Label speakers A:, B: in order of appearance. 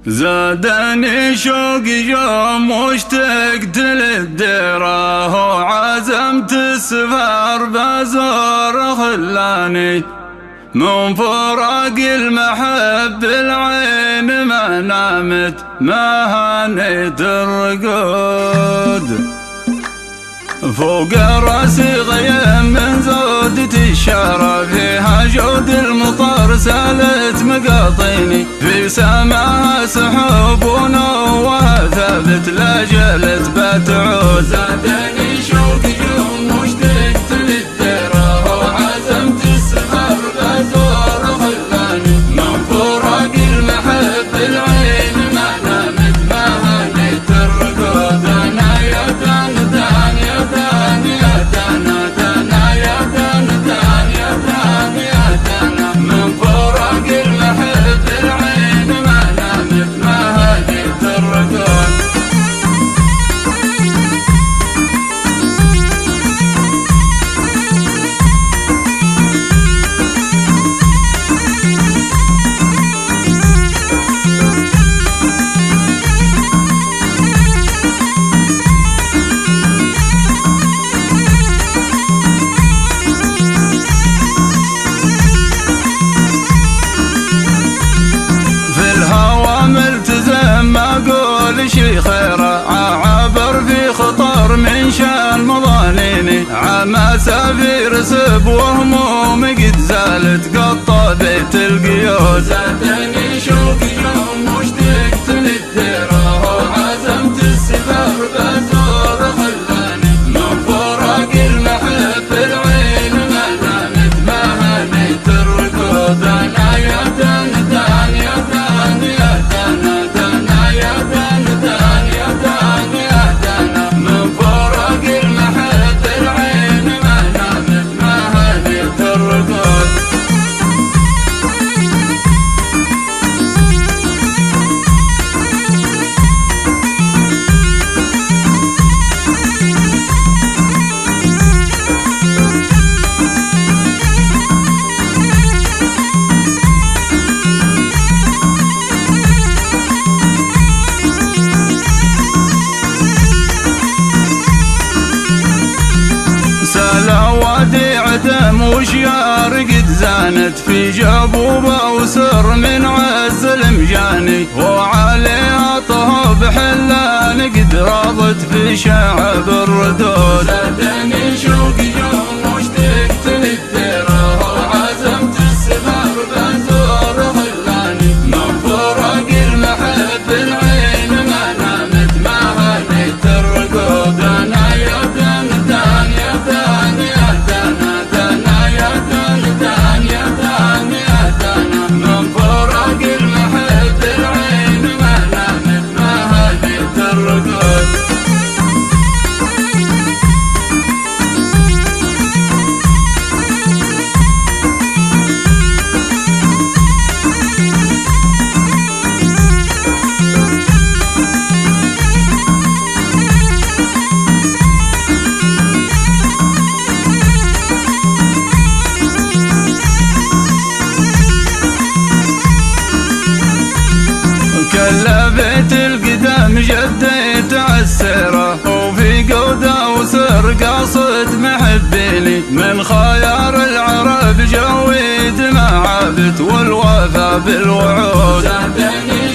A: زادني شوقي يوم واشتقت للديرة، وعزمت السفر بزور خلاني من فراق المحب العين ما نامت ما هنيت الرقود. فوق راسي غيم من زودة الشارع، فيها جود المطر سالت مقاطيني، في سماها سحب ونوها ثابت لا جلت بتعود. زادني شوقي يوم واشتقت للديرة، وعزمت السفر بزور خلاني من فراق المحب العين ما نامت ما هنيت الرقود. انا يا دان دان يا دان يا دانا دانا يا دان دان يا دان يا دانا من فراق المحب العين ما نامت ما هنيت الرقود. شي خيره عابر في خطر من شان مظاليني، عما سافير سب وهموم قد زالت قطة بيت القيود. زادني شوقي يوم واشتقت للديرة، وعزمت السفر بزور خلاني من فراق المحب العين ما نامت ما هنيت الركود. انا يا دان دان يا دان يا دانا دانا يا دان دان يا دان يا دانا من فراق المحب العين ما نامت ما هنيت الركود. سلا وديع دم وشيار قد زانت في جبوبة وسر من عز المجاني، وعليها طهب حلان قد راضت في شعب الردود. زادني شوقي يوم واشتقت للديرة، وعزمت السفر بزور خلاني من فراق المحب العين ما نامت ما هنيت الرقود. انا يا دان دان يا دان يا دانا دانا يا دان دان يا دان يا دانا من فراق المحب العين ما نامت ما هنيت الرقود. كل بيت القدام جديت عالسيرة، وفي قودة وسر قاصد محبيني من خيار العرب جويد ما عابت والوفا بالوعود. زادني